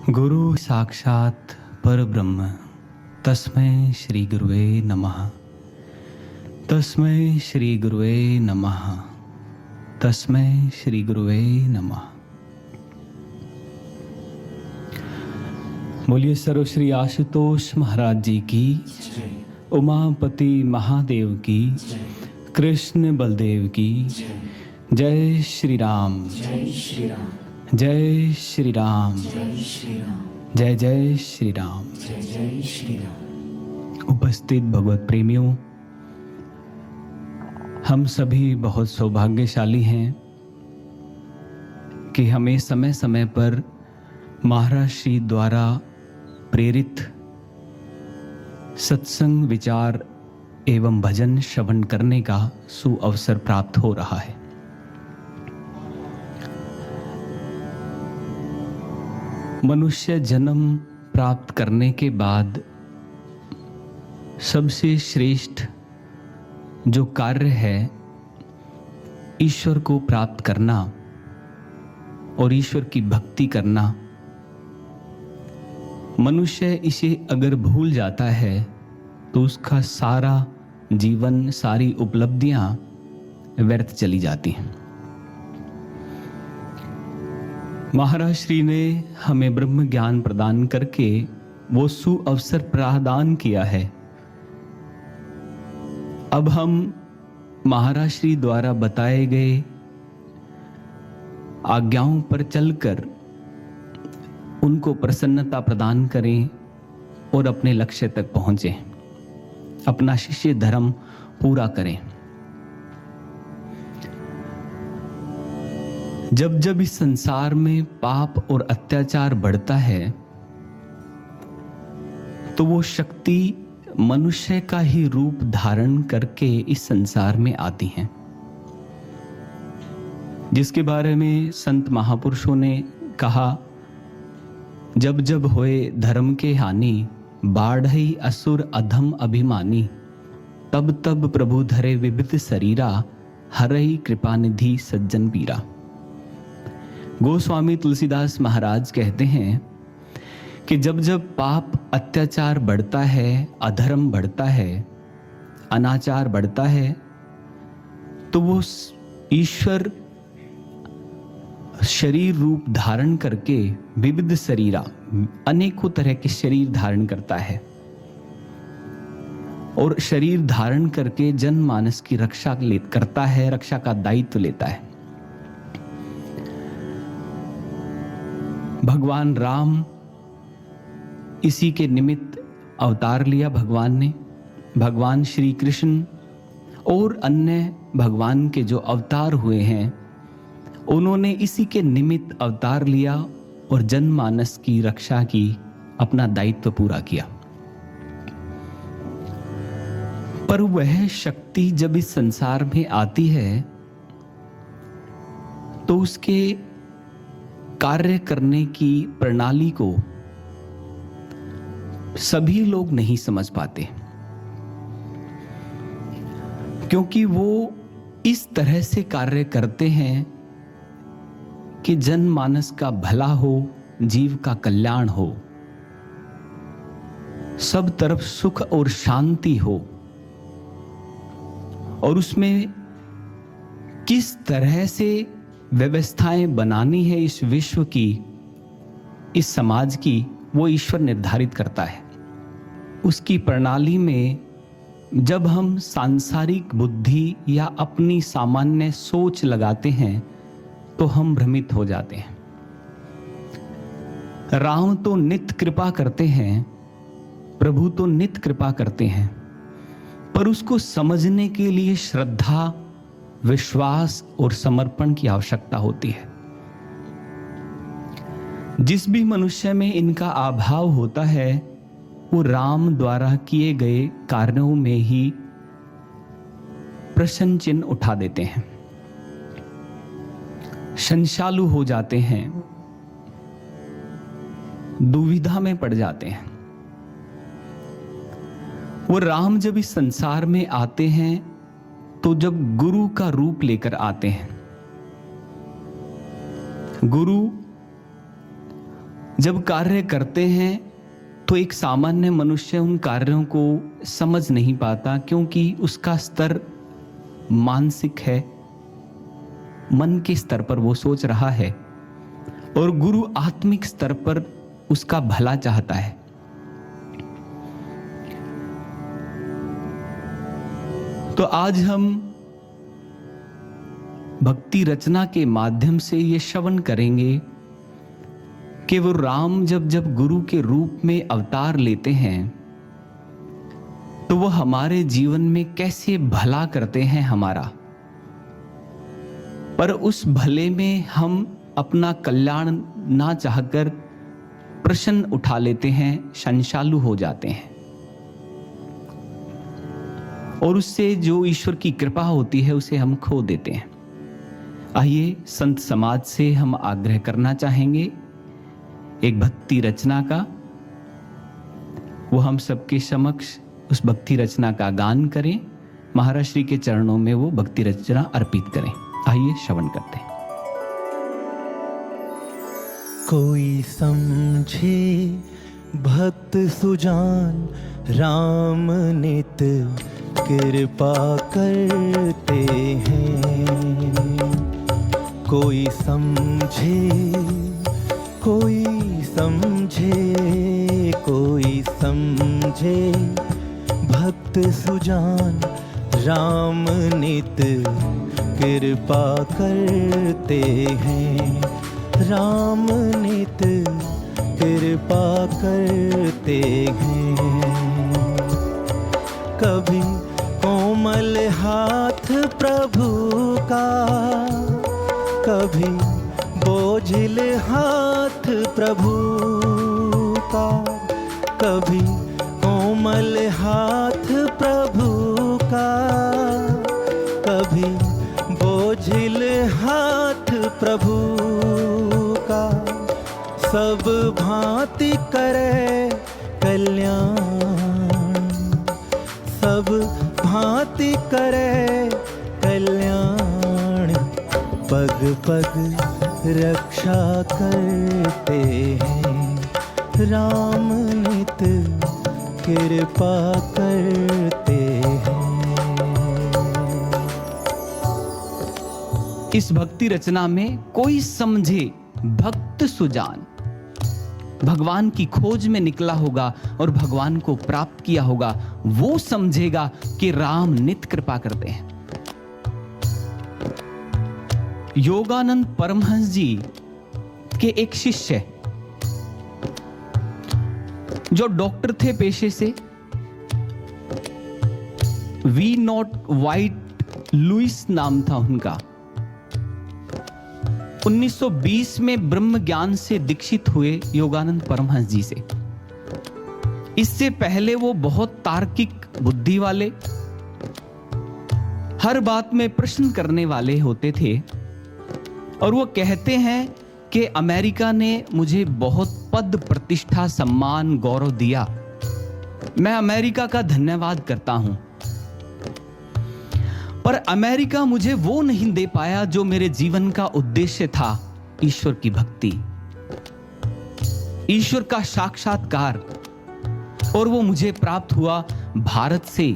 गुरु साक्षात परब्रह्म तस्मै श्री गुरुवे नमः। तस्मै श्री गुरुवे नमः। तस्मै श्री गुरुवे नमः। बोलिए सर्वश्री आशुतोष महाराज जी की, उमापति महादेव की, कृष्ण बलदेव की जय श्री राम। जय श्री राम। जय श्री राम। जय श्री राम। जय जय श्री राम। जय जय श्री राम। उपस्थित भगवत प्रेमियों, हम सभी बहुत सौभाग्यशाली हैं कि हमें समय समय पर महाराज श्री द्वारा प्रेरित सत्संग, विचार एवं भजन श्रवण करने का सुअवसर प्राप्त हो रहा है। मनुष्य जन्म प्राप्त करने के बाद सबसे श्रेष्ठ जो कार्य है ईश्वर को प्राप्त करना और ईश्वर की भक्ति करना। मनुष्य इसे अगर भूल जाता है तो उसका सारा जीवन, सारी उपलब्धियां व्यर्थ चली जाती हैं। महाराज श्री ने हमें ब्रह्म ज्ञान प्रदान करके वो सुअवसर प्रदान किया है। अब हम महाराज श्री द्वारा बताए गए आज्ञाओं पर चलकर उनको प्रसन्नता प्रदान करें और अपने लक्ष्य तक पहुंचे, अपना शिष्य धर्म पूरा करें। जब जब इस संसार में पाप और अत्याचार बढ़ता है तो वो शक्ति मनुष्य का ही रूप धारण करके इस संसार में आती हैं, जिसके बारे में संत महापुरुषों ने कहा, जब जब होए धर्म के हानि, बाढ़ई असुर अधम अभिमानी, तब तब प्रभु धरे विविध शरीरा, हरई कृपानिधि सज्जन पीरा। गोस्वामी तुलसीदास महाराज कहते हैं कि जब जब पाप अत्याचार बढ़ता है, अधर्म बढ़ता है, अनाचार बढ़ता है, तो वो ईश्वर शरीर रूप धारण करके विविध शरीरा, अनेकों तरह के शरीर धारण करता है और शरीर धारण करके जनमानस की रक्षा करता है, रक्षा का दायित्व लेता है। भगवान राम इसी के निमित्त अवतार लिया भगवान ने। भगवान श्री कृष्ण और अन्य भगवान के जो अवतार हुए हैं उन्होंने इसी के निमित्त अवतार लिया और जनमानस की रक्षा की, अपना दायित्व पूरा किया। पर वह शक्ति जब इस संसार में आती है तो उसके कार्य करने की प्रणाली को सभी लोग नहीं समझ पाते, क्योंकि वो इस तरह से कार्य करते हैं कि जनमानस का भला हो, जीव का कल्याण हो, सब तरफ सुख और शांति हो। और उसमें किस तरह से व्यवस्थाएं बनानी है इस विश्व की, इस समाज की, वो ईश्वर निर्धारित करता है। उसकी प्रणाली में जब हम सांसारिक बुद्धि या अपनी सामान्य सोच लगाते हैं तो हम भ्रमित हो जाते हैं। राम तो नित्य कृपा करते हैं, प्रभु तो नित्य कृपा करते हैं, पर उसको समझने के लिए श्रद्धा, विश्वास और समर्पण की आवश्यकता होती है। जिस भी मनुष्य में इनका अभाव होता है वो राम द्वारा किए गए कार्यों में ही प्रश्न चिन्ह उठा देते हैं, संशालु हो जाते हैं, दुविधा में पड़ जाते हैं। वो राम जब इस संसार में आते हैं तो जब गुरु का रूप लेकर आते हैं, गुरु जब कार्य करते हैं तो एक सामान्य मनुष्य उन कार्यों को समझ नहीं पाता, क्योंकि उसका स्तर मानसिक है, मन के स्तर पर वो सोच रहा है, और गुरु आत्मिक स्तर पर उसका भला चाहता है। तो आज हम भक्ति रचना के माध्यम से ये श्रवण करेंगे कि वो राम जब गुरु के रूप में अवतार लेते हैं तो वो हमारे जीवन में कैसे भला करते हैं हमारा, पर उस भले में हम अपना कल्याण ना चाहकर प्रश्न उठा लेते हैं, संशालु हो जाते हैं, और उससे जो ईश्वर की कृपा होती है उसे हम खो देते हैं। आइए संत समाज से हम आग्रह करना चाहेंगे एक भक्ति रचना का, वो हम सबके समक्ष उस भक्ति रचना का गान करें, महाराज श्री के चरणों में वो भक्ति रचना अर्पित करें। आइए श्रवण करते हैं। कोई समझे भक्त सुजान राम नित कृपा करते हैं। कोई समझे, कोई समझे, कोई समझे भक्त सुजान राम नित कृपा करते हैं। राम नित कृपा करते हैं। कभी कोमल हाथ प्रभु का, कभी बोझिल हाथ प्रभु का, कभी कोमल हाथ प्रभु का, कभी बोझिल हाथ प्रभु का। सब भांति करे कल्याण, सब भांति करे कल्याण। पग पग रक्षा करते हैं। राम नित कृपा करते हैं। इस भक्ति रचना में कोई समझे भक्त सुजान भगवान की खोज में निकला होगा और भगवान को प्राप्त किया होगा, वो समझेगा कि राम नित कृपा करते हैं। योगानंद परमहंस जी के एक शिष्य जो डॉक्टर थे पेशे से, वी नॉट वाइट लुइस नाम था उनका, 1920 में ब्रह्म ज्ञान से दीक्षित हुए योगानंद परमहंस जी से। इससे पहले वो बहुत तार्किक बुद्धि वाले, हर बात में प्रश्न करने वाले होते थे, और वो कहते हैं कि अमेरिका ने मुझे बहुत पद प्रतिष्ठा सम्मान गौरव दिया, मैं अमेरिका का धन्यवाद करता हूं, पर अमेरिका मुझे वो नहीं दे पाया जो मेरे जीवन का उद्देश्य था, ईश्वर की भक्ति, ईश्वर का साक्षात्कार, और वो मुझे प्राप्त हुआ भारत से,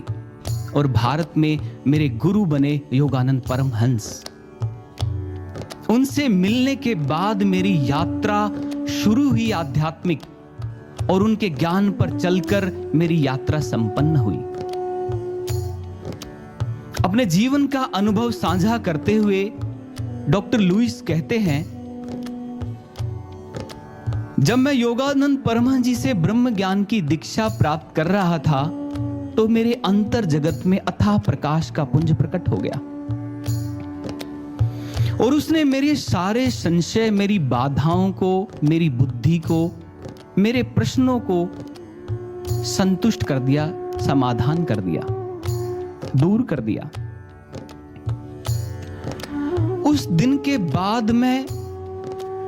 और भारत में मेरे गुरु बने योगानंद परमहंस। उनसे मिलने के बाद मेरी यात्रा शुरू हुई आध्यात्मिक, और उनके ज्ञान पर चलकर मेरी यात्रा संपन्न हुई। अपने जीवन का अनुभव साझा करते हुए डॉक्टर लुइस कहते हैं, जब मैं योगानंद परमहंस जी से ब्रह्म ज्ञान की दीक्षा प्राप्त कर रहा था तो मेरे अंतर जगत में अथाह प्रकाश का पुंज प्रकट हो गया, और उसने मेरे सारे संशय, मेरी बाधाओं को, मेरी बुद्धि को, मेरे प्रश्नों को संतुष्ट कर दिया, समाधान कर दिया, दूर कर दिया। उस दिन के बाद मैं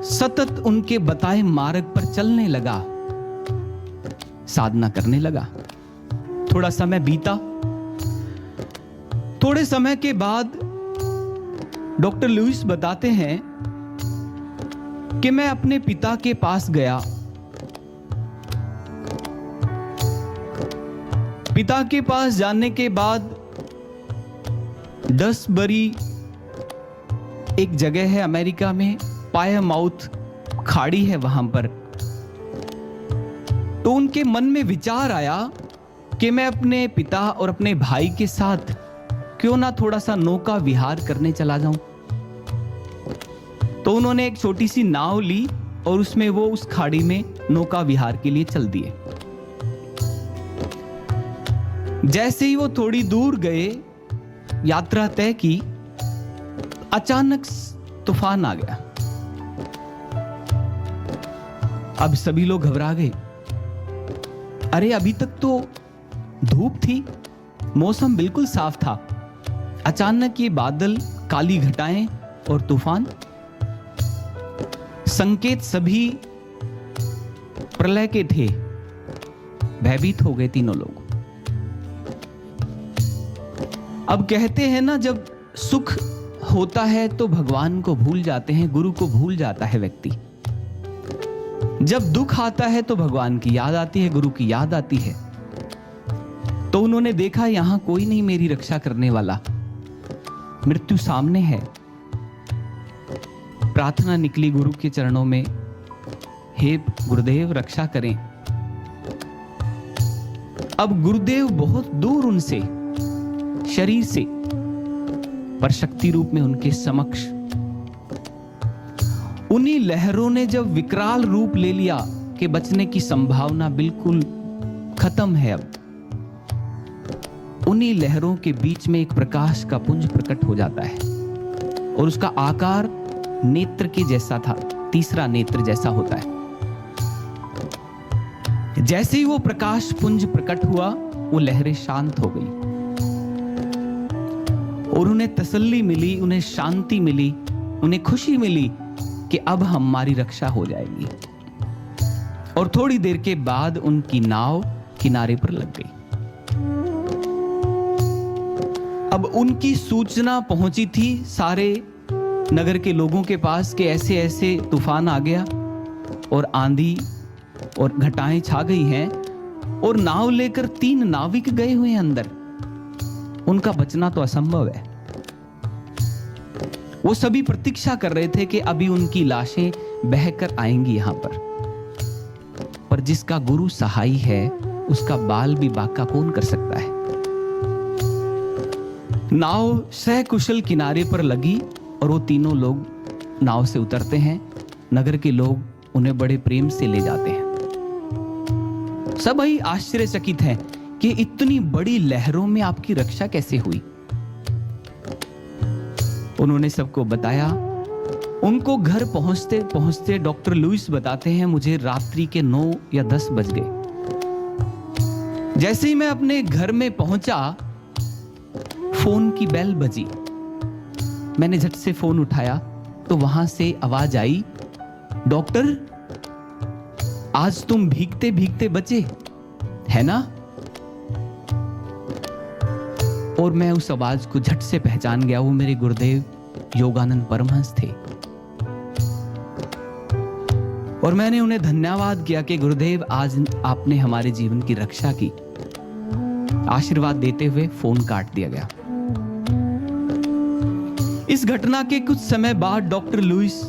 सतत उनके बताए मार्ग पर चलने लगा, साधना करने लगा। थोड़ा समय बीता, थोड़े समय के बाद डॉक्टर लुइस बताते हैं कि मैं अपने पिता के पास गया पिता के पास जाने के बाद 10 बरी एक जगह है अमेरिका में, पायमाउथ खाड़ी है वहां पर। तो उनके मन में विचार आया कि मैं अपने पिता और अपने भाई के साथ क्यों ना थोड़ा सा नौका विहार करने चला जाऊं। तो उन्होंने एक छोटी सी नाव ली और उसमें वो उस खाड़ी में नौका विहार के लिए चल दिए। जैसे ही वो थोड़ी दूर गए, यात्रा तय की, अचानक तूफान आ गया। अब सभी लोग घबरा गए। अरे अभी तक तो धूप थी, मौसम बिल्कुल साफ था, अचानक ये बादल, काली घटाएं और तूफान, संकेत सभी प्रलय के थे। भयभीत हो गए तीनों लोग। अब कहते हैं ना, जब सुख होता है तो भगवान को भूल जाते हैं, गुरु को भूल जाता है व्यक्ति। जब दुख आता है तो भगवान की याद आती है, गुरु की याद आती है। तो उन्होंने देखा यहां कोई नहीं मेरी रक्षा करने वाला, मृत्यु सामने है। प्रार्थना निकली गुरु के चरणों में, हे गुरुदेव रक्षा करें। अब गुरुदेव बहुत दूर उनसे, शरीर से, पर शक्ति रूप में उनके समक्ष। उन्हीं लहरों ने जब विकराल रूप ले लिया कि बचने की संभावना बिल्कुल खत्म है, अब उन्हीं लहरों के बीच में एक प्रकाश का पुंज प्रकट हो जाता है और उसका आकार नेत्र के जैसा था, तीसरा नेत्र जैसा होता है। जैसे ही वो प्रकाश पुंज प्रकट हुआ, वो लहरें शांत हो गई और उन्हें तसल्ली मिली, उन्हें शांति मिली, उन्हें खुशी मिली कि अब हमारी रक्षा हो जाएगी। और थोड़ी देर के बाद उनकी नाव किनारे पर लग गई। अब उनकी सूचना पहुंची थी सारे नगर के लोगों के पास कि ऐसे ऐसे तूफान आ गया और आंधी और घटाएं छा गई हैं और नाव लेकर 3 नाविक गए हुए हैं अंदर। उनका बचना तो असंभव है। वो सभी प्रतीक्षा कर रहे थे कि अभी उनकी लाशें बहकर आएंगी यहां पर जिसका गुरु सहाय है, उसका बाल भी बांका कौन कर सकता है। नाव सहकुशल किनारे पर लगी और वो तीनों लोग नाव से उतरते हैं। नगर के लोग उन्हें बड़े प्रेम से ले जाते हैं। सभी आश्चर्यचकित हैं कि इतनी बड़ी लहरों में आपकी रक्षा कैसे हुई। उन्होंने सबको बताया। उनको घर पहुंचते पहुंचते डॉक्टर लुइस बताते हैं, मुझे रात्रि के 9 या 10 बज गए। जैसे ही मैं अपने घर में पहुंचा, फोन की बेल बजी। मैंने झट से फोन उठाया तो वहां से आवाज आई, डॉक्टर आज तुम भीगते भीगते बचे, है ना? और मैं उस आवाज को झट से पहचान गया। वो मेरे गुरुदेव योगानंद परमहंस थे। और मैंने उन्हें धन्यवाद किया कि गुरुदेव आज आपने हमारे जीवन की रक्षा की। आशीर्वाद देते हुए फोन काट दिया गया। इस घटना के कुछ समय बाद डॉक्टर लुइस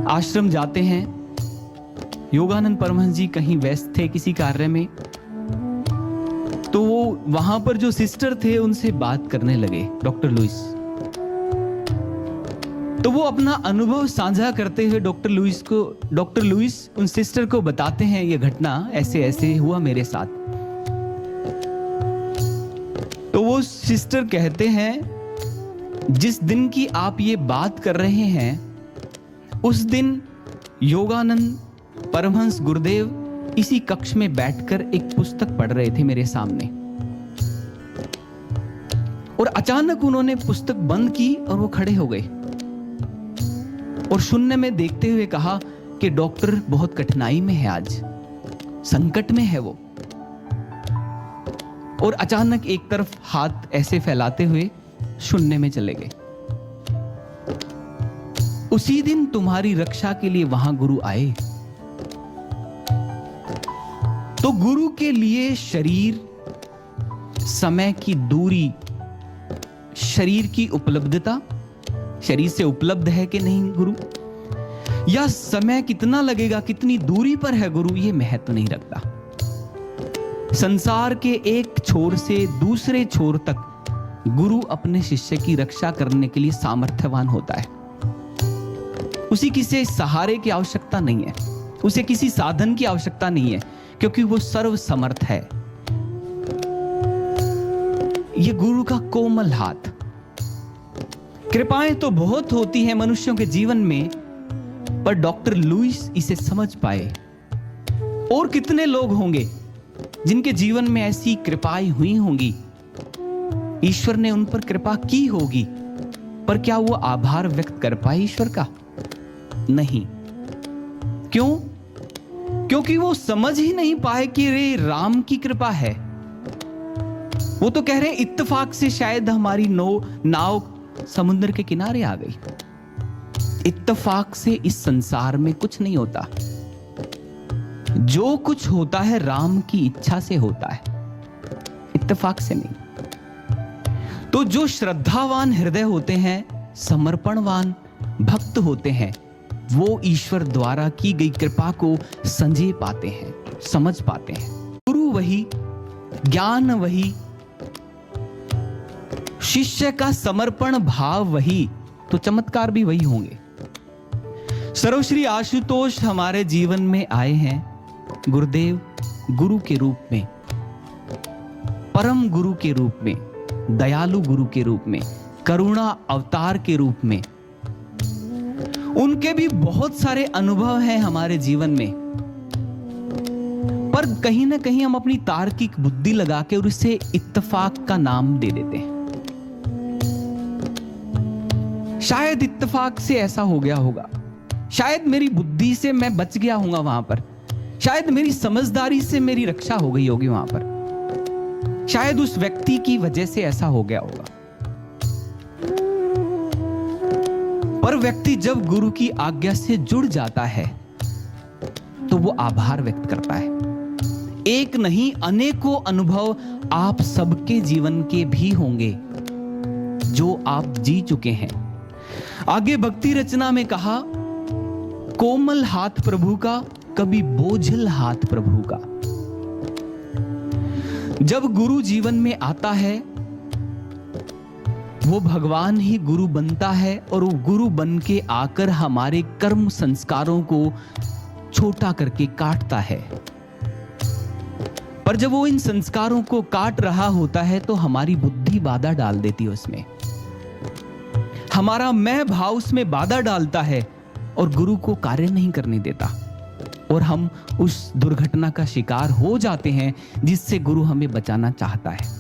आश्रम जाते हैं। योगानंद परमहंस जी कहीं व्यस्त थे किसी कार्य में, तो वो वहां पर जो सिस्टर थे उनसे बात करने लगे डॉक्टर लुइस। तो वो अपना अनुभव साझा करते हुए डॉक्टर लुइस उन सिस्टर को बताते हैं, ये घटना ऐसे ऐसे हुआ मेरे साथ। तो वो सिस्टर कहते हैं, जिस दिन की आप ये बात कर रहे हैं, उस दिन योगानंद परमहंस गुरुदेव इसी कक्ष में बैठकर एक पुस्तक पढ़ रहे थे मेरे सामने। और अचानक उन्होंने पुस्तक बंद की और वो खड़े हो गए और शून्य में देखते हुए कहा कि डॉक्टर बहुत कठिनाई में है, आज संकट में है वो। और अचानक एक तरफ हाथ ऐसे फैलाते हुए शून्य में चले गए। उसी दिन तुम्हारी रक्षा के लिए वहां गुरु आए। तो गुरु के लिए शरीर, समय की दूरी, शरीर की उपलब्धता, शरीर से उपलब्ध है कि नहीं गुरु, या समय कितना लगेगा, कितनी दूरी पर है गुरु, ये महत्व नहीं रखता। संसार के एक छोर से दूसरे छोर तक गुरु अपने शिष्य की रक्षा करने के लिए सामर्थ्यवान होता है। उसे किसी सहारे की आवश्यकता नहीं है, उसे किसी साधन की आवश्यकता नहीं है, क्योंकि वो सर्व समर्थ है। ये गुरु का कोमल हाथ। कृपाएं तो बहुत होती हैं मनुष्यों के जीवन में, पर डॉक्टर लुईस इसे समझ पाए। और कितने लोग होंगे जिनके जीवन में ऐसी कृपाएं हुई होंगी, ईश्वर ने उन पर कृपा की होगी, पर क्या वो आभार व्यक्त कर पाए ईश्वर का? नहीं। क्यों? क्योंकि वो समझ ही नहीं पाए कि रे राम की कृपा है। वो तो कह रहे इत्तेफाक से शायद हमारी नाव समुद्र के किनारे आ गई। इत्तेफाक से इस संसार में कुछ नहीं होता। जो कुछ होता है राम की इच्छा से होता है, इत्तेफाक से नहीं। तो जो श्रद्धावान हृदय होते हैं, समर्पणवान भक्त होते हैं, वो ईश्वर द्वारा की गई कृपा को समझ पाते हैं, समझ पाते हैं। गुरु वही, ज्ञान वही, शिष्य का समर्पण भाव वही, तो चमत्कार भी वही होंगे। सर्वश्री आशुतोष हमारे जीवन में आए हैं गुरुदेव गुरु के रूप में, परम गुरु के रूप में, दयालु गुरु के रूप में, करुणा अवतार के रूप में। उनके भी बहुत सारे अनुभव हैं हमारे जीवन में, पर कहीं ना कहीं हम अपनी तार्किक बुद्धि लगा के और इसे इत्तेफाक का नाम दे देते हैं। शायद इत्तेफाक से ऐसा हो गया होगा, शायद मेरी बुद्धि से मैं बच गया हूंगा वहां पर, शायद मेरी समझदारी से मेरी रक्षा हो गई होगी वहां पर, शायद उस व्यक्ति की वजह से ऐसा हो गया होगा। पर व्यक्ति जब गुरु की आज्ञा से जुड़ जाता है तो वो आभार व्यक्त करता है। एक नहीं अनेकों अनुभव आप सबके जीवन के भी होंगे जो आप जी चुके हैं। आगे भक्ति रचना में कहा, कोमल हाथ प्रभु का, कभी बोझिल हाथ प्रभु का। जब गुरु जीवन में आता है, वो भगवान ही गुरु बनता है और वो गुरु बन के आकर हमारे कर्म संस्कारों को छोटा करके काटता है। पर जब वो इन संस्कारों को काट रहा होता है तो हमारी बुद्धि बाधा डाल देती है उसमें, हमारा मैं भाव उसमें बाधा डालता है और गुरु को कार्य नहीं करने देता, और हम उस दुर्घटना का शिकार हो जाते हैं जिससे गुरु हमें बचाना चाहता है।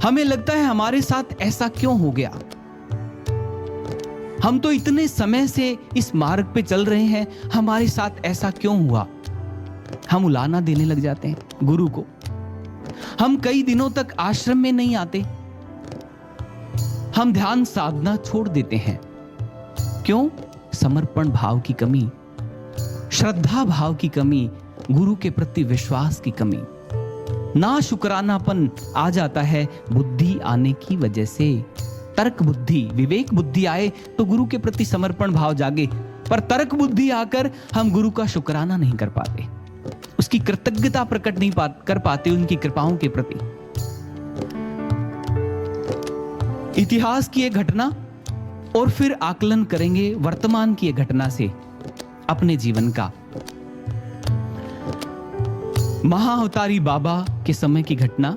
हमें लगता है हमारे साथ ऐसा क्यों हो गया, हम तो इतने समय से इस मार्ग पे चल रहे हैं, हमारे साथ ऐसा क्यों हुआ। हम उलाहना देने लग जाते हैं गुरु को। हम कई दिनों तक आश्रम में नहीं आते, हम ध्यान साधना छोड़ देते हैं। क्यों? समर्पण भाव की कमी, श्रद्धा भाव की कमी, गुरु के प्रति विश्वास की कमी, ना शुक्रानापन आ जाता है बुद्धि आने की वजह से। तर्क बुद्धि, विवेक बुद्धि आए तो गुरु के प्रति समर्पण भाव जागे, पर तर्क बुद्धि आकर हम गुरु का शुक्राना नहीं कर पाते, उसकी कृतज्ञता प्रकट नहीं कर पाते उनकी कृपाओं के प्रति। इतिहास की एक घटना और फिर आकलन करेंगे वर्तमान की एक घटना से अपने जीवन का। महाअवतारी बाबा के समय की घटना।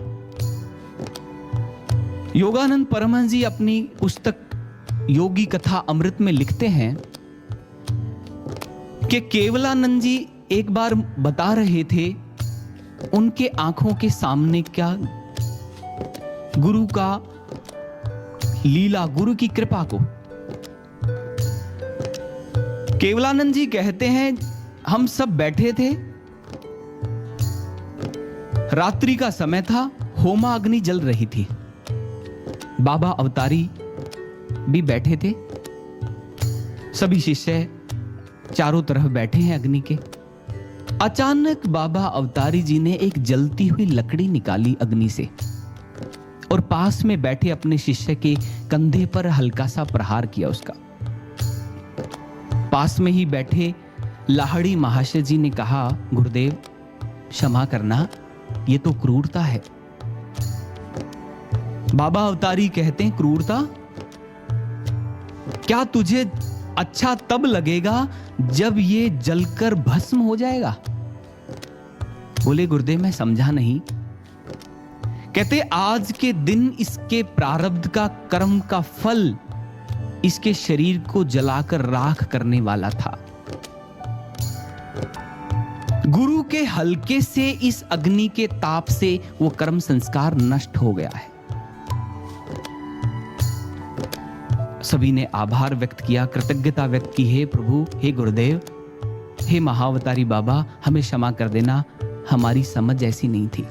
योगानंद परमहंस जी अपनी पुस्तक योगी कथा अमृत में लिखते हैं कि केवलानंद जी एक बार बता रहे थे उनके आंखों के सामने क्या गुरु का लीला, गुरु की कृपा को। केवलानंद जी कहते हैं, हम सब बैठे थे, रात्रि का समय था, होमा अग्नि जल रही थी, बाबा अवतारी भी बैठे थे, सभी शिष्य चारों तरफ बैठे हैं अग्नि के। अचानक बाबा अवतारी जी ने एक जलती हुई लकड़ी निकाली अग्नि से और पास में बैठे अपने शिष्य के कंधे पर हल्का सा प्रहार किया उसका। पास में ही बैठे लाहड़ी महाशय जी ने कहा, गुरुदेव क्षमा करना, ये तो क्रूरता है। बाबा अवतारी कहते हैं, क्रूरता? क्या तुझे अच्छा तब लगेगा जब ये जलकर भस्म हो जाएगा? बोले, गुरुदेव मैं समझा नहीं। कहते, आज के दिन इसके प्रारब्ध का कर्म का फल इसके शरीर को जलाकर राख करने वाला था। गुरु के हल्के से इस अग्नि के ताप से वो कर्म संस्कार नष्ट हो गया है। सभी ने आभार व्यक्त किया, कृतज्ञता व्यक्त की, हे प्रभु, हे गुरुदेव, हे महाअवतारी बाबा, हमें क्षमा कर देना, हमारी समझ ऐसी नहीं थी।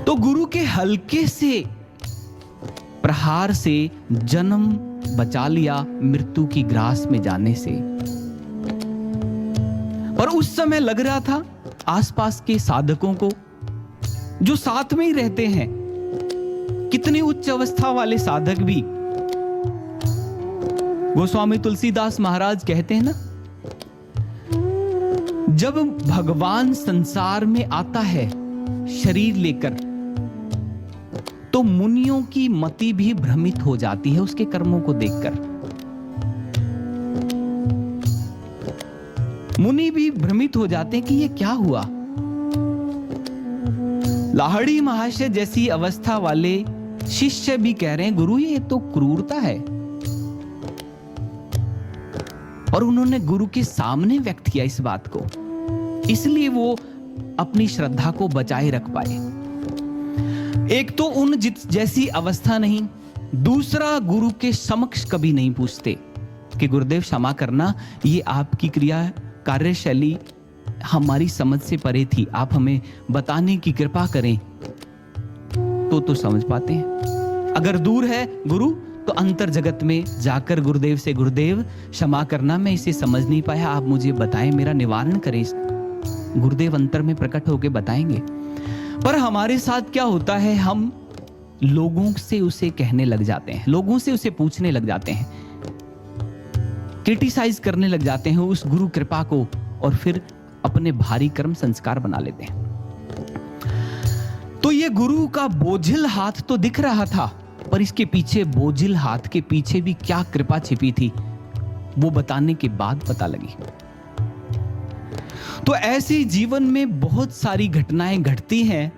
तो गुरु के हल्के से प्रहार से जन्म बचा लिया मृत्यु की ग्रास में जाने से। पर उस समय लग रहा था आसपास के साधकों को, जो साथ में ही रहते हैं, कितनी उच्च अवस्था वाले साधक भी। गोस्वामी तुलसीदास महाराज कहते हैं ना, जब भगवान संसार में आता है शरीर लेकर, तो मुनियों की मति भी भ्रमित हो जाती है उसके कर्मों को देखकर। मुनि भी भ्रमित हो जाते हैं कि ये क्या हुआ। लाहड़ी महाशय जैसी अवस्था वाले शिष्य भी कह रहे हैं, गुरु ये तो क्रूरता है। और उन्होंने गुरु के सामने व्यक्त किया इस बात को, इसलिए वो अपनी श्रद्धा को बचाए रख पाए। एक तो उन जैसी अवस्था नहीं, दूसरा गुरु के समक्ष कभी नहीं पूछते कि गुरुदेव क्षमा करना, ये आपकी क्रिया कार्यशैली हमारी समझ से परे थी, आप हमें बताने की कृपा करें। तो समझ पाते हैं। अगर दूर है गुरु, तो अंतर जगत में जाकर गुरुदेव से, गुरुदेव क्षमा करना, मैं इसे समझ नहीं पाया, आप मुझे बताएं, मेरा निवारण करें। गुरुदेव अंतर में प्रकट होकर बताएंगे। पर हमारे साथ क्या होता है, हम लोगों से उसे कहने लग जाते हैं, लोगों से उसे पूछने लग जाते हैं, क्रिटिसाइज करने लग जाते हैं उस गुरु कृपा को, और फिर अपने भारी कर्म संस्कार बना लेते हैं। तो ये गुरु का बोझिल हाथ तो दिख रहा था, पर इसके पीछे, बोझिल हाथ के पीछे भी क्या कृपा छिपी थी, वो बताने के बाद पता लगी। तो ऐसे जीवन में बहुत सारी घटनाएं घटती हैं।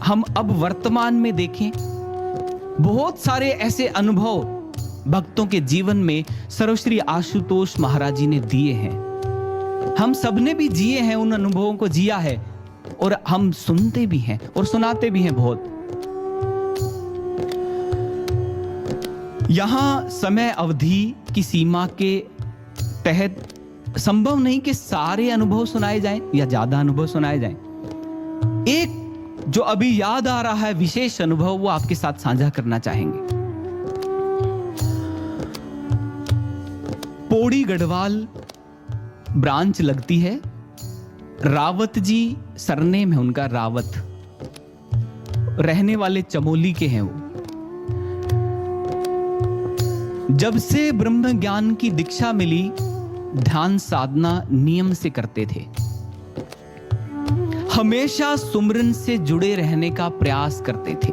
हम अब वर्तमान में देखें, बहुत सारे ऐसे अनुभव भक्तों के जीवन में सर्वश्री आशुतोष महाराज जी ने दिए हैं। हम सबने भी जिए हैं, उन अनुभवों को जिया है, और हम सुनते भी हैं और सुनाते भी हैं बहुत। यहां समय अवधि की सीमा के तहत संभव नहीं कि सारे अनुभव सुनाए जाएं या ज्यादा अनुभव सुनाए जाएं। एक जो अभी याद आ रहा है विशेष अनुभव, वो आपके साथ साझा करना चाहेंगे। पौड़ी गढ़वाल ब्रांच लगती है, रावत जी सरनेम है उनका, रावत, रहने वाले चमोली के हैं वो। जब से ब्रह्म ज्ञान की दीक्षा मिली, ध्यान साधना नियम से करते थे, हमेशा सुमरन से जुड़े रहने का प्रयास करते थे,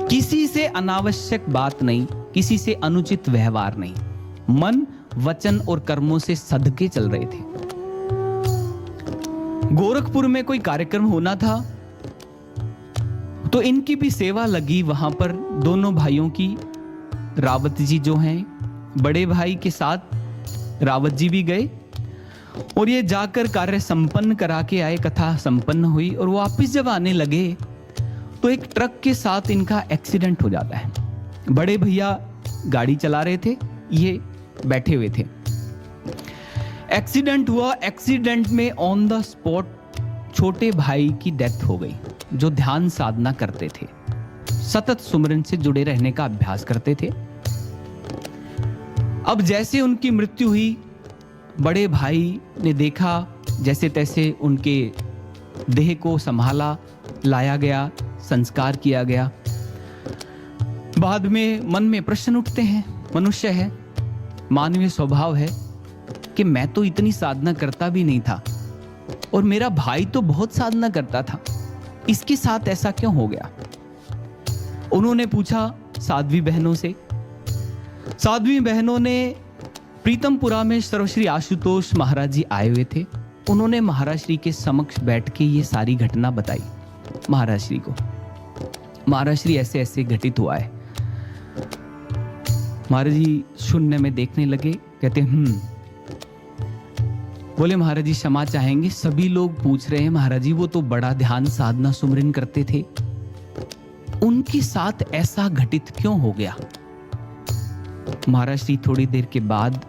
किसी से अनावश्यक बात नहीं, किसी से अनुचित व्यवहार नहीं, मन वचन और कर्मों से सदके चल रहे थे। गोरखपुर में कोई कार्यक्रम होना था, तो इनकी भी सेवा लगी वहां पर, दोनों भाइयों की। रावत जी जो हैं, बड़े भाई के साथ रावत जी भी गए, और ये जाकर कार्य संपन्न करा के आए, कथा संपन्न हुई, और वो वापिस जब आने लगे तो एक ट्रक के साथ इनका एक्सीडेंट हो जाता है। बड़े भैया गाड़ी चला रहे थे, ये बैठे हुए थे। एक्सीडेंट हुआ, एक्सीडेंट में ऑन द स्पॉट छोटे भाई की डेथ हो गई, जो ध्यान साधना करते थे, सतत सुमरन से जुड़े रहने का अभ्यास करते थे। अब जैसे उनकी मृत्यु हुई, बड़े भाई ने देखा, जैसे तैसे उनके देह को संभाला, लाया गया, संस्कार किया गया। बाद में मन में प्रश्न उठते हैं, मनुष्य है, मानवीय स्वभाव है कि मैं तो इतनी साधना करता भी नहीं था और मेरा भाई तो बहुत साधना करता था, इसके साथ ऐसा क्यों हो गया। उन्होंने पूछा साध्वी बहनों से। साध्वी बहनों ने प्रीतमपुरा में सर्वश्री आशुतोष महाराज जी आए हुए थे। उन्होंने महाराज श्री के समक्ष बैठ के ये सारी घटना बताई महाराज श्री को। महाराज श्री ऐसे ऐसे घटित हुआ है। महाराज जी शून्य में देखने लगे, कहते बोले महाराज जी क्षमा चाहेंगे, सभी लोग पूछ रहे हैं महाराज जी वो तो बड़ा ध्यान साधना सुमरन करते थे, उनके साथ ऐसा घटित क्यों हो गया। महाराज श्री थोड़ी देर के बाद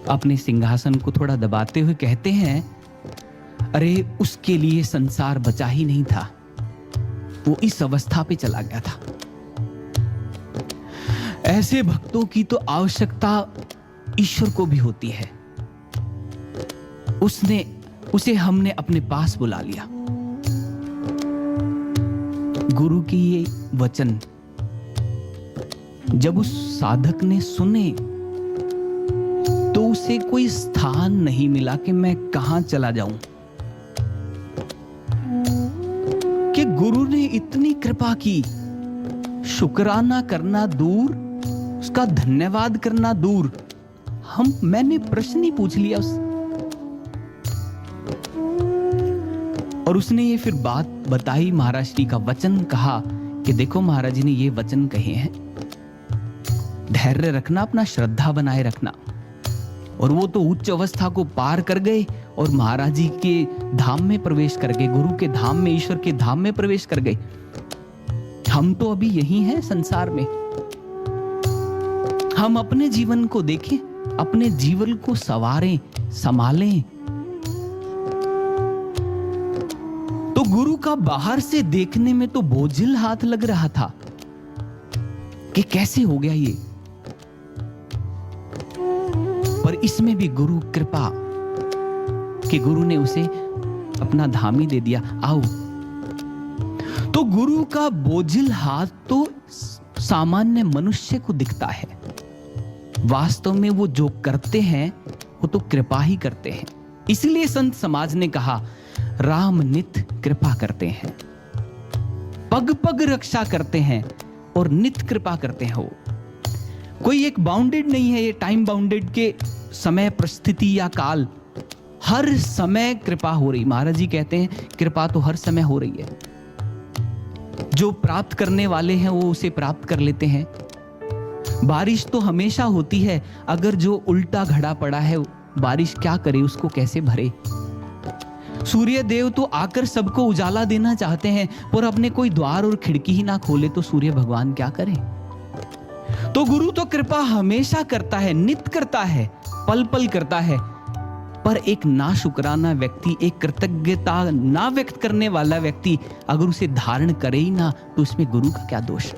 अपने सिंहासन को थोड़ा दबाते हुए कहते हैं, अरे उसके लिए संसार बचा ही नहीं था, वो इस अवस्था पे चला गया था। ऐसे भक्तों की तो आवश्यकता ईश्वर को भी होती है। उसे हमने अपने पास बुला लिया। गुरु की ये वचन जब उस साधक ने सुने तो उसे कोई स्थान नहीं मिला कि मैं कहां चला जाऊं, कि गुरु ने इतनी कृपा की। शुक्राना करना दूर, उसका धन्यवाद करना दूर, मैंने प्रश्न ही पूछ लिया और उसने ये फिर बात बताई, महाराज श्री का वचन कहा कि देखो महाराज जी ने ये वचन कहे हैं, धैर्य रखना, अपना श्रद्धा बनाए रखना। और वो तो उच्च अवस्था को पार कर गए और महाराज जी के धाम में प्रवेश कर गए, गुरु के धाम में, ईश्वर के धाम में प्रवेश कर गए। हम तो अभी यही हैं संसार में। हम अपने जीवन को देखें, अपने जीवन को संवारें, संभालें। तो गुरु का बाहर से देखने में तो बोझिल हाथ लग रहा था कि कैसे हो गया ये, पर इसमें भी गुरु कृपा कि गुरु ने उसे अपना धाम ही दे दिया। आओ। तो गुरु का बोझिल हाथ तो सामान्य मनुष्य को दिखता है, वास्तव में वो जो करते हैं वो तो कृपा ही करते हैं। इसलिए संत समाज ने कहा, राम नित कृपा करते हैं, पग पग रक्षा करते हैं और नित कृपा करते हो। कोई एक बाउंडेड नहीं है, ये टाइम बाउंडेड के समय, परिस्थिति या काल, हर समय कृपा हो रही। महाराज जी कहते हैं कृपा तो हर समय हो रही है। जो प्राप्त करने वाले हैं वो उसे प्राप्त कर लेते हैं। बारिश तो हमेशा होती है, अगर जो उल्टा घड़ा पड़ा है बारिश क्या करे, उसको कैसे भरे। सूर्य देव तो आकर सबको उजाला देना चाहते हैं, पर अपने कोई द्वार और खिड़की ही ना खोले तो सूर्य भगवान क्या करें। तो गुरु तो कृपा हमेशा करता है, नित करता है, पल पल करता है। पर एक ना शुक्राना व्यक्ति, एक कृतज्ञता ना व्यक्त करने वाला व्यक्ति अगर उसे धारण करे ही ना, तो उसमें गुरु का क्या दोष।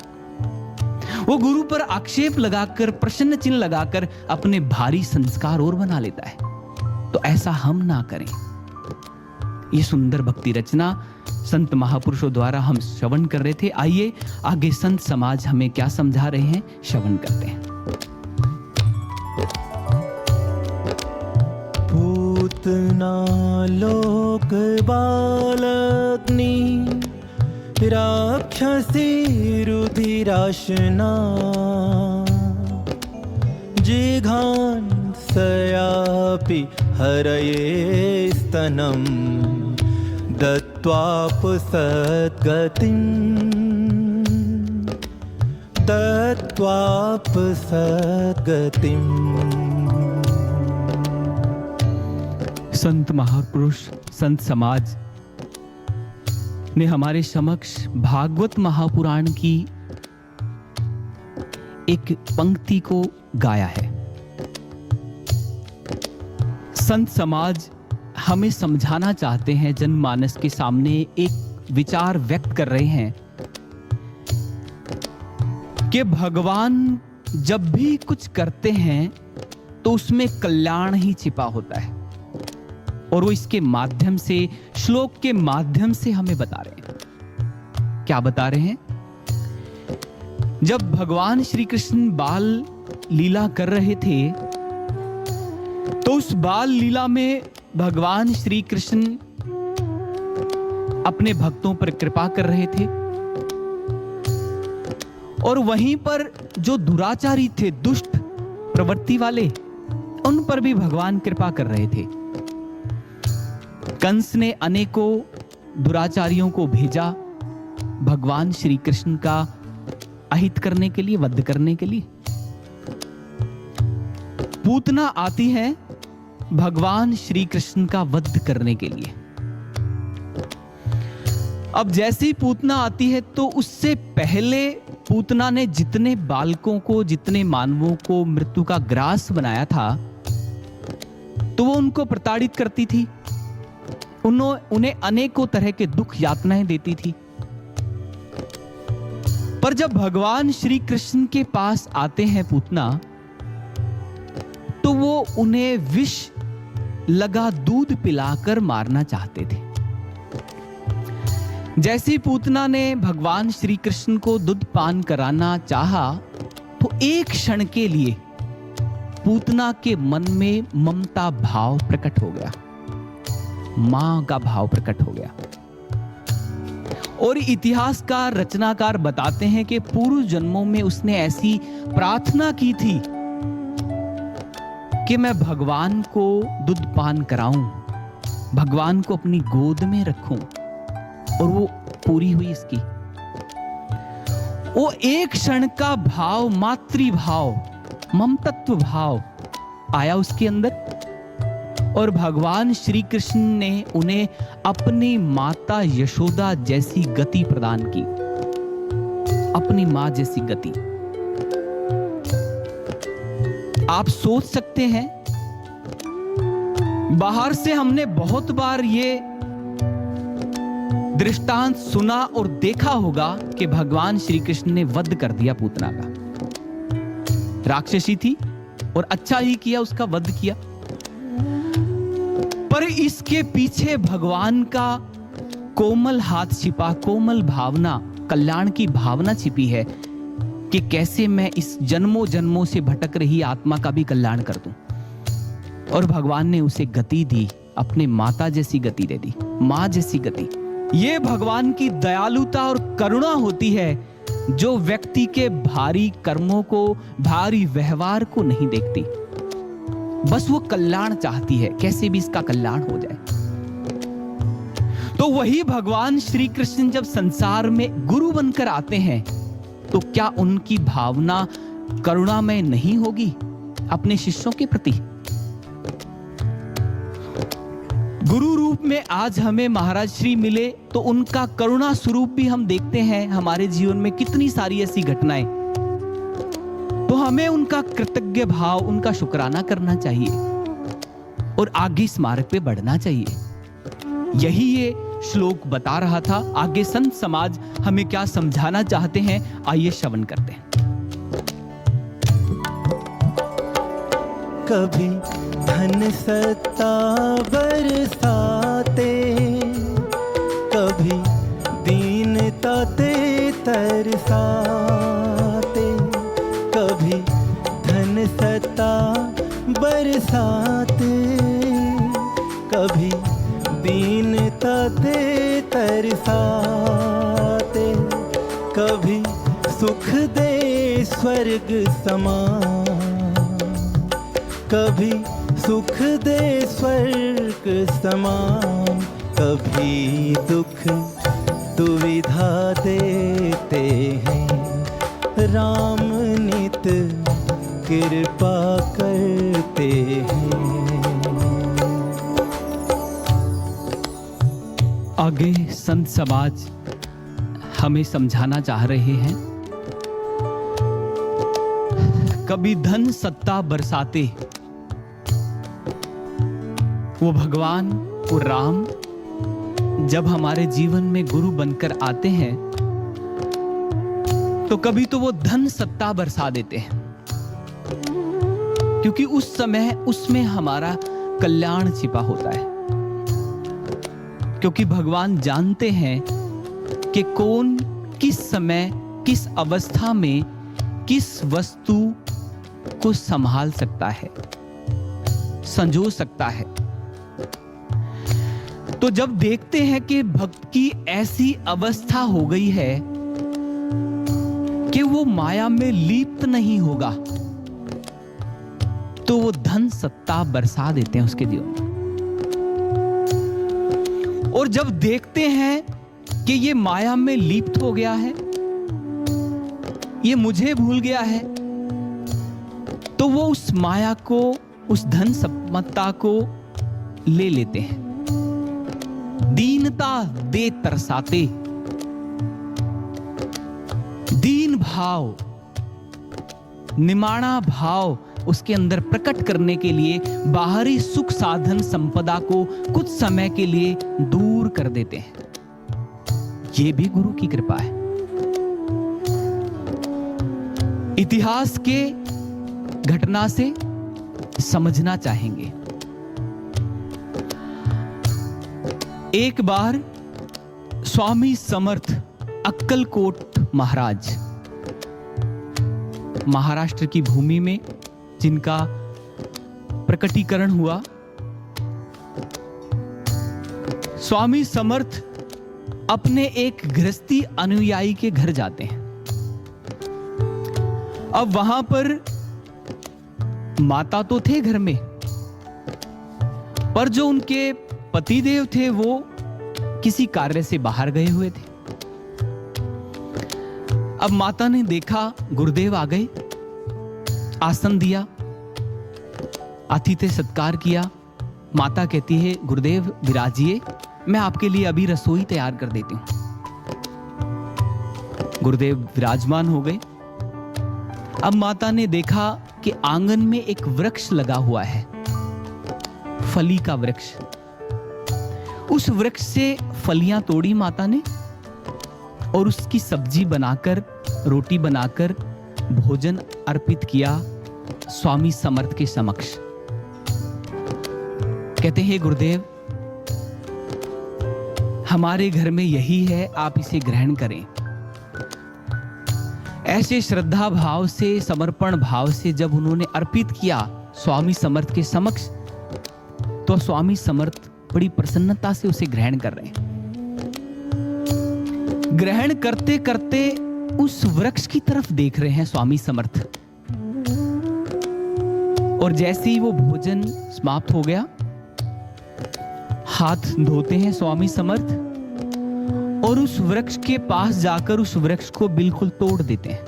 वो गुरु पर आक्षेप लगाकर, प्रश्न चिन्ह लगाकर अपने भारी संस्कार और बना लेता है। तो ऐसा हम ना करें। ये सुंदर भक्ति रचना संत महापुरुषों द्वारा हम श्रवण कर रहे थे। आइए आगे संत समाज हमें क्या समझा रहे हैं, श्रवण करते हैं। पूतना लोक बालग्नि राक्षसी रुधिराशना जिघान सयापि हरये स्तनं दत्वाप सद्गतिम्। संत महापुरुष, संत समाज ने हमारे समक्ष भागवत महापुराण की एक पंक्ति को गाया है। संत समाज हमें समझाना चाहते हैं, जनमानस के सामने एक विचार व्यक्त कर रहे हैं कि भगवान जब भी कुछ करते हैं तो उसमें कल्याण ही छिपा होता है। और वो इसके माध्यम से, श्लोक के माध्यम से हमें बता रहे हैं। क्या बता रहे हैं? जब भगवान श्री कृष्ण बाल लीला कर रहे थे, तो उस बाल लीला में भगवान श्री कृष्ण अपने भक्तों पर कृपा कर रहे थे, और वहीं पर जो दुराचारी थे, दुष्ट प्रवृत्ति वाले, उन पर भी भगवान कृपा कर रहे थे। कंस ने अनेकों दुराचारियों को भेजा भगवान श्री कृष्ण का अहित करने के लिए, वध करने के लिए। पूतना आती है भगवान श्री कृष्ण का वध करने के लिए। अब जैसे ही पूतना आती है, तो उससे पहले पूतना ने जितने बालकों को, जितने मानवों को मृत्यु का ग्रास बनाया था, तो वो उनको प्रताड़ित करती थी, उन्हें अनेकों तरह के दुख यातनाएं देती थी। पर जब भगवान श्री कृष्ण के पास आते हैं पूतना, तो वो उन्हें विष लगा दूध पिलाकर मारना चाहते थे। जैसे पूतना ने भगवान श्री कृष्ण को दूध पान कराना चाहा, तो एक क्षण के लिए पूतना के मन में ममता भाव प्रकट हो गया, मां का भाव प्रकट हो गया। और इतिहासकार, रचनाकार बताते हैं कि पूर्व जन्मों में उसने ऐसी प्रार्थना की थी कि मैं भगवान को दूध पान कराऊं, भगवान को अपनी गोद में रखूं, और वो पूरी हुई इसकी। वो एक क्षण का भाव, मातृभाव, ममतत्व भाव आया उसके अंदर, और भगवान श्री कृष्ण ने उन्हें अपनी माता यशोदा जैसी गति प्रदान की, अपनी मां जैसी गति। आप सोच सकते हैं, बाहर से हमने बहुत बार ये दृष्टांत सुना और देखा होगा कि भगवान श्री कृष्ण ने वध कर दिया पूतना का। राक्षसी थी और अच्छा ही किया, उसका वध किया। पर इसके पीछे भगवान का कोमल हाथ छिपा, कोमल भावना, कल्याण की भावना छिपी है कि कैसे मैं इस जन्मों जन्मों से भटक रही आत्मा का भी कल्याण कर दूं। और भगवान ने उसे गति दी, अपने माता जैसी गति दे दी, मां जैसी गति। ये भगवान की दयालुता और करुणा होती है, जो व्यक्ति के भारी कर्मों को, भारी व्यवहार को नहीं देखती, बस वो कल्याण चाहती है, कैसे भी इसका कल्याण हो जाए। तो वही भगवान श्री कृष्ण जब संसार में गुरु बनकर आते हैं, तो क्या उनकी भावना करुणामय नहीं होगी अपने शिष्यों के प्रति? गुरु रूप में आज हमें महाराज श्री मिले, तो उनका करुणा स्वरूप भी हम देखते हैं हमारे जीवन में कितनी सारी ऐसी घटनाएं। तो हमें उनका कृतज्ञ भाव, उनका शुक्राना करना चाहिए और आगे इस मार्ग पे बढ़ना चाहिए। यही ये श्लोक बता रहा था। आगे संत समाज हमें क्या समझाना चाहते हैं, आइए श्रवण करते हैं। कभी धन सत्ता बरसाते, कभी दीनता ते तरसाते, कभी धन सत्ता बरसाते, कभी दीनता ते तरसाते, कभी सुख दे स्वर्ग समान, कभी सुख दे स्वर्ग समान, कभी दुख दुविधा देते हैं, राम नित कृपा करते हैं। आगे संत समाज हमें समझाना चाह रहे हैं, कभी धन सत्ता बरसाते, वो भगवान, वो राम जब हमारे जीवन में गुरु बनकर आते हैं, तो कभी तो वो धन सत्ता बरसा देते हैं, क्योंकि उस समय उसमें हमारा कल्याण छिपा होता है। क्योंकि भगवान जानते हैं कि कौन किस समय किस अवस्था में किस वस्तु को संभाल सकता है, संजो सकता है। तो जब देखते हैं कि भक्त की ऐसी अवस्था हो गई है कि वो माया में लिप्त नहीं होगा, तो वो धन सत्ता बरसा देते हैं उसके जीवन में। और जब देखते हैं कि ये माया में लिप्त हो गया है, ये मुझे भूल गया है, तो वो उस माया को, उस धन संपत्ता को ले लेते हैं। दीनता दे तरसाते, दीन भाव, निमाणा भाव उसके अंदर प्रकट करने के लिए बाहरी सुख साधन संपदा को कुछ समय के लिए दूर कर देते हैं। ये भी गुरु की कृपा है। इतिहास के घटना से समझना चाहेंगे। एक बार स्वामी समर्थ अक्कलकोट महाराज, महाराष्ट्र की भूमि में जिनका प्रकटीकरण हुआ, स्वामी समर्थ अपने एक गृहस्थी अनुयायी के घर जाते हैं। अब वहां पर माता तो थे घर में, पर जो उनके पतिदेव थे वो किसी कार्य से बाहर गए हुए थे। अब माता ने देखा गुरुदेव आ गए, आसन दिया, आतिथ्य सत्कार किया। माता कहती है गुरुदेव विराजिए, मैं आपके लिए अभी रसोई तैयार कर देती हूं। गुरुदेव विराजमान हो गए। अब माता ने देखा कि आंगन में एक वृक्ष लगा हुआ है, फली का वृक्ष। उस वृक्ष से फलियां तोड़ी माता ने और उसकी सब्जी बनाकर, रोटी बनाकर भोजन अर्पित किया स्वामी समर्थ के समक्ष। कहते हैं गुरुदेव, हमारे घर में यही है, आप इसे ग्रहण करें। ऐसे श्रद्धा भाव से, समर्पण भाव से जब उन्होंने अर्पित किया स्वामी समर्थ के समक्ष, तो स्वामी समर्थ बड़ी प्रसन्नता से उसे ग्रहण कर रहे हैं। ग्रहण करते करते उस वृक्ष की तरफ देख रहे हैं स्वामी समर्थ। और जैसे ही वो भोजन समाप्त हो गया, हाथ धोते हैं स्वामी समर्थ और उस वृक्ष के पास जाकर उस वृक्ष को बिल्कुल तोड़ देते हैं।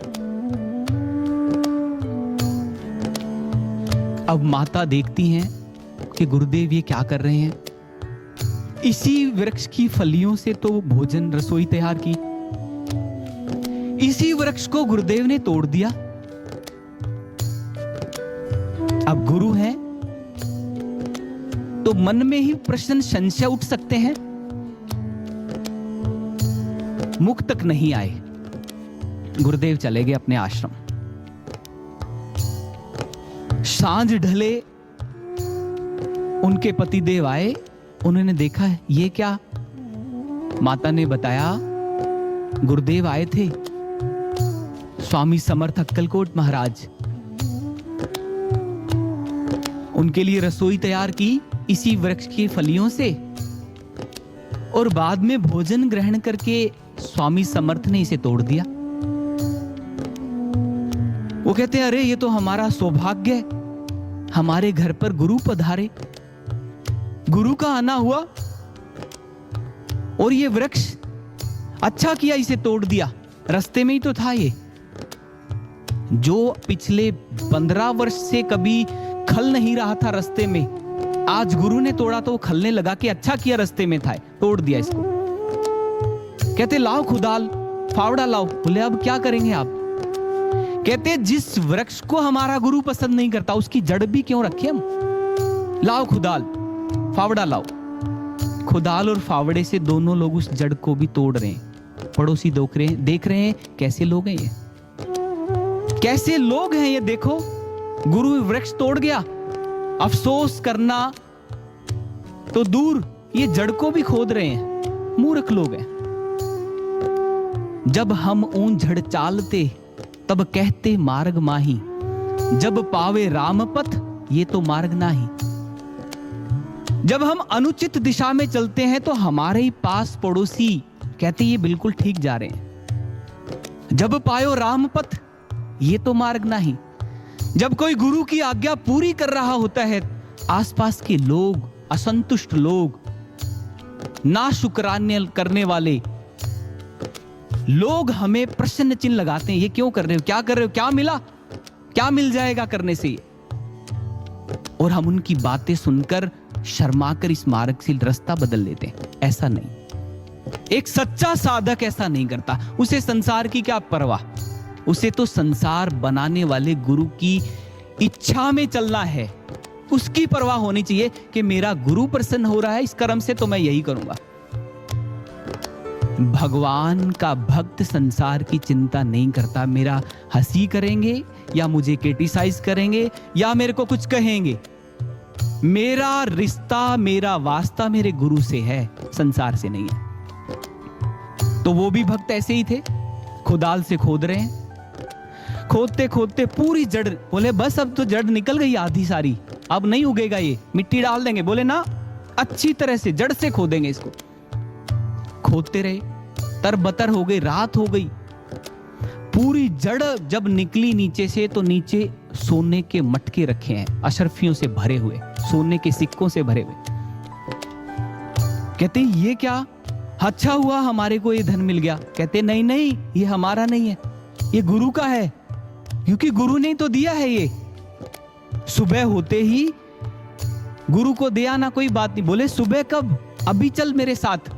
अब माता देखती हैं कि गुरुदेव ये क्या कर रहे हैं। इसी वृक्ष की फलियों से तो भोजन, रसोई तैयार की, इसी वृक्ष को गुरुदेव ने तोड़ दिया। अब गुरु हैं तो मन में ही प्रश्न, संशय उठ सकते हैं। मुख तक नहीं आए, गुरुदेव चले गए अपने आश्रम। सांझ ढले, उनके पतिदेव आए, उन्होंने देखा ये क्या। माता ने बताया गुरुदेव आए थे, स्वामी समर्थ अक्कलकोट महाराज, उनके लिए रसोई तैयार की इसी वृक्ष की फलियों से, और बाद में भोजन ग्रहण करके स्वामी समर्थ ने इसे तोड़ दिया। वो कहते हैं अरे ये तो हमारा सौभाग्य है, हमारे घर पर गुरु पधारे, गुरु का आना हुआ और ये वृक्ष, अच्छा किया इसे तोड़ दिया, रास्ते में ही तो था ये। जो पिछले 15 वर्ष से कभी खल नहीं रहा था रास्ते में, आज गुरु ने तोड़ा तो वो खलने लगा कि अच्छा किया रास्ते में था, तोड़ दिया इसको। कहते लाओ खुदाल, फावड़ा लाओ। बोले अब क्या करेंगे आप? कहते जिस वृक्ष को हमारा गुरु पसंद नहीं करता उसकी जड़ भी क्यों रखे हम, लाओ खुदाल, फावड़ा लाओ। खुदाल और फावड़े से दोनों लोग उस जड़ को भी तोड़ रहे हैं। पड़ोसी देख रहे हैं कैसे लोग हैं ये, कैसे लोग हैं ये देखो। गुरु वृक्ष तोड़ गया, अफसोस करना तो दूर, ये जड़ को भी खोद रहे हैं, मूर्ख लोग हैं। जब हम ऊन झड़ चालते तब कहते मार्ग माही, जब पावे राम पथ ये तो मार्ग नाही। जब हम अनुचित दिशा में चलते हैं तो हमारे ही पास पड़ोसी कहते ये बिल्कुल ठीक जा रहे हैं। जब पायो राम पथ ये तो मार्ग नहीं। जब कोई गुरु की आज्ञा पूरी कर रहा होता है, आसपास के लोग, असंतुष्ट लोग, ना शुक्राने करने वाले लोग हमें प्रश्न चिन्ह लगाते हैं, ये क्यों कर रहे हो, क्या कर रहे हो, क्या मिला, क्या मिल जाएगा करने से। और हम उनकी बातें सुनकर शर्माकर इस मार्ग से रास्ता बदल लेते हैं। ऐसा नहीं, एक सच्चा साधक ऐसा नहीं करता। उसे संसार की क्या परवाह, उसे तो संसार बनाने वाले गुरु की इच्छा में चलना है। उसकी परवाह होनी चाहिए कि मेरा गुरु प्रसन्न हो रहा है, इस कर्म से तो मैं यही करूंगा। भगवान का भक्त संसार की चिंता नहीं करता, मेरा हंसी करेंगे या मुझे क्रिटिसाइज करेंगे या मेरे को कुछ कहेंगे। मेरा रिश्ता, मेरा वास्ता मेरे गुरु से है, संसार से नहीं है। तो वो भी भक्त ऐसे ही थे, खुदाल से खोद रहे हैं, खोदते खोदते पूरी जड़, बोले बस अब तो जड़ निकल गई आधी सारी, अब नहीं उगेगा, ये मिट्टी डाल देंगे। बोले ना, अच्छी तरह से जड़ से खोदेंगे इसको। खोदते रहे, तरबतर हो गई, रात हो गई। पूरी जड़ जब निकली नीचे से, तो नीचे सोने के मटके रखे हैं, अशर्फियों से भरे हुए, सोने के सिक्कों से भरे हुए। कहते ये क्या, अच्छा हुआ हमारे को ये धन मिल गया। कहते नहीं नहीं, ये हमारा नहीं है, ये गुरु का है, क्योंकि गुरु ने तो दिया है। ये सुबह होते ही गुरु को दिया ना, कोई बात नहीं। बोले सुबह कब, अभी चल मेरे साथ।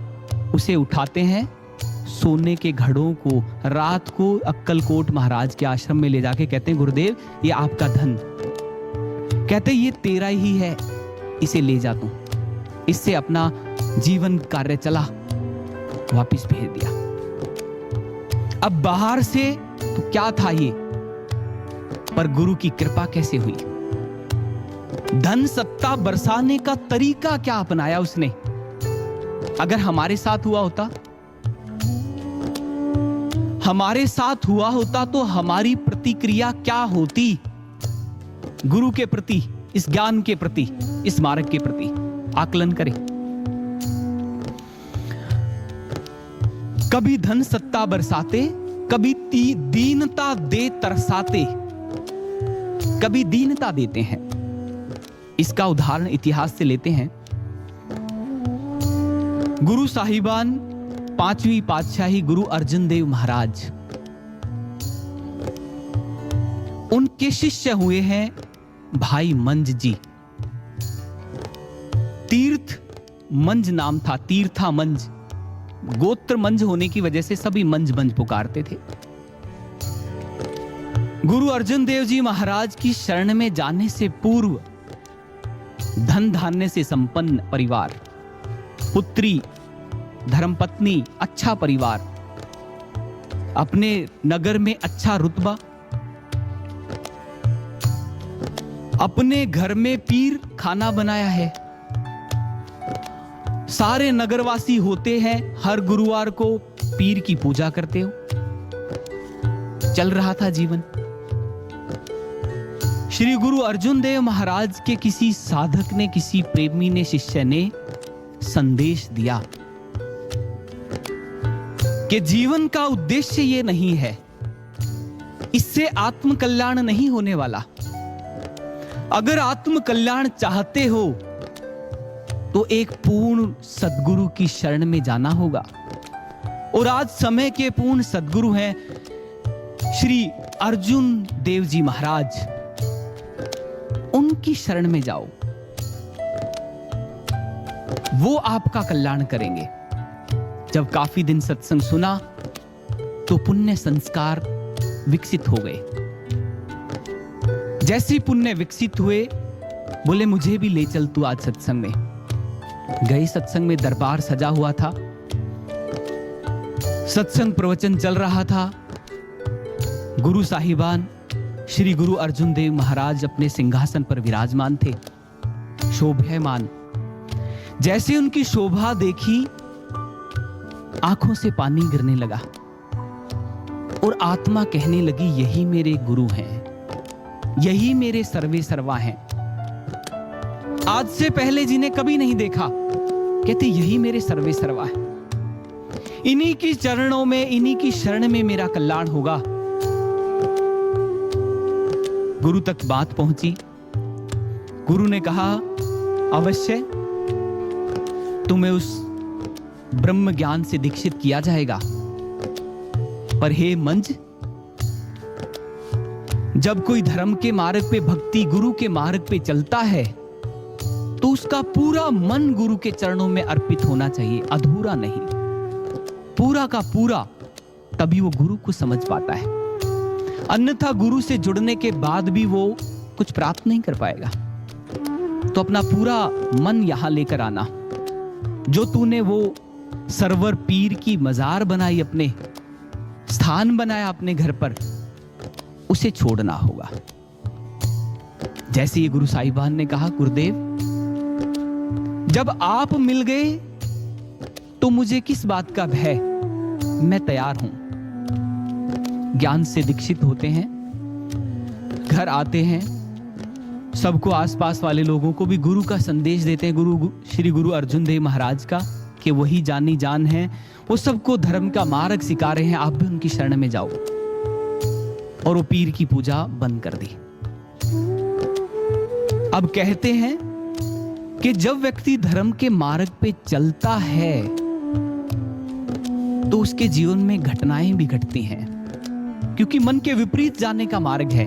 उसे उठाते हैं, सोने के घड़ों को रात को अक्कलकोट महाराज के आश्रम में ले जाके कहते हैं गुरुदेव ये आपका धन। कहते ये तेरा ही है, इसे ले जा तू, इससे अपना जीवन कार्य चला। वापिस भेज दिया। अब बाहर से तो क्या था ये, पर गुरु की कृपा कैसे हुई। धन सत्ता बरसाने का तरीका क्या अपनाया उसने। अगर हमारे साथ हुआ होता, हमारे साथ हुआ होता तो हमारी प्रतिक्रिया क्या होती गुरु के प्रति, इस ज्ञान के प्रति, इस मार्ग के प्रति। आकलन करें। कभी धन सत्ता बरसाते, कभी दीनता दे तरसाते, कभी दीनता देते हैं। इसका उदाहरण इतिहास से लेते हैं। गुरु साहिबान, पांचवी पातशाही गुरु अर्जुन देव महाराज, उनके शिष्य हुए हैं भाई मंज जी। तीर्थ मंज नाम था, तीर्था मंज। गोत्र मंज होने की वजह से सभी मंज मंज पुकारते थे। गुरु अर्जुन देव जी महाराज की शरण में जाने से पूर्व धन धान्य से संपन्न परिवार, पुत्री, धर्मपत्नी, अच्छा परिवार, अपने नगर में अच्छा रुतबा, अपने घर में पीर खाना बनाया है। सारे नगरवासी होते हैं, हर गुरुवार को पीर की पूजा करते हो। चल रहा था जीवन। श्री गुरु अर्जुन देव महाराज के किसी साधक ने, किसी प्रेमी ने, शिष्य ने संदेश दिया कि जीवन का उद्देश्य ये नहीं है, इससे आत्म कल्याण नहीं होने वाला। अगर आत्म कल्याण चाहते हो तो एक पूर्ण सद्गुरु की शरण में जाना होगा। और आज समय के पूर्ण सद्गुरु हैं श्री अर्जुन देव जी महाराज। उनकी शरण में जाओ, वो आपका कल्याण करेंगे। जब काफी दिन सत्संग सुना तो पुण्य संस्कार विकसित हो गए। जैसे पुण्य विकसित हुए, बोले मुझे भी ले चल तू आज सत्संग में। गए सत्संग में, दरबार सजा हुआ था, सत्संग प्रवचन चल रहा था। गुरु साहिबान श्री गुरु अर्जुन देव महाराज अपने सिंहासन पर विराजमान थे, शोभायमान। जैसे उनकी शोभा देखी, आंखों से पानी गिरने लगा और आत्मा कहने लगी, यही मेरे गुरु हैं, यही मेरे सर्वे सर्वा हैं। आज से पहले जिन्हें कभी नहीं देखा, कहते यही मेरे सर्वे सर्वा है। इन्हीं की चरणों में, इन्हीं की शरण में मेरा कल्याण होगा। गुरु तक बात पहुंची। गुरु ने कहा, अवश्य तुम्हें उस ब्रह्म ज्ञान से दीक्षित किया जाएगा, पर हे मंज, जब कोई धर्म के मार्ग पे, भक्ति गुरु के मार्ग पे चलता है, तो उसका पूरा मन गुरु के चरणों में अर्पित होना चाहिए, अधूरा नहीं, पूरा का पूरा। तभी वो गुरु को समझ पाता है। अन्यथा गुरु से जुड़ने के बाद भी वो कुछ प्राप्त नहीं कर पाएगा। तो अपना पूरा मन यहां लेकर आना। जो तूने वो सरवर पीर की मजार बनाई, अपने स्थान बनाया अपने घर पर, उसे छोड़ना होगा। जैसे ये गुरु साहिबान ने कहा, गुरुदेव जब आप मिल गए तो मुझे किस बात का भय, मैं तैयार हूं। ज्ञान से दीक्षित होते हैं, घर आते हैं, सबको, आसपास वाले लोगों को भी गुरु का संदेश देते हैं, श्री गुरु अर्जुन देव महाराज का, कि वही जानी जान है, वो सबको धर्म का मार्ग सिखा रहे हैं, आप भी उनकी शरण में जाओ। और वो पीर की पूजा बंद कर दी। अब कहते हैं कि जब व्यक्ति धर्म के मार्ग पे चलता है तो उसके जीवन में घटनाएं भी घटती हैं, क्योंकि मन के विपरीत जाने का मार्ग है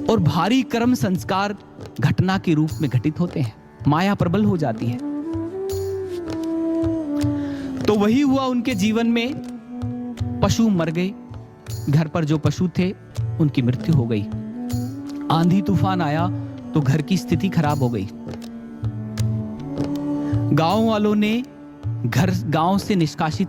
और भारी कर्म संस्कार घटना के रूप में घटित होते हैं, माया प्रबल हो जाती है। तो वही हुआ उनके जीवन में। पशु मर गए, घर पर जो पशु थे उनकी मृत्यु हो गई। आंधी तूफान आया तो घर की स्थिति खराब हो गई। गांव वालों ने गांव से निष्कासित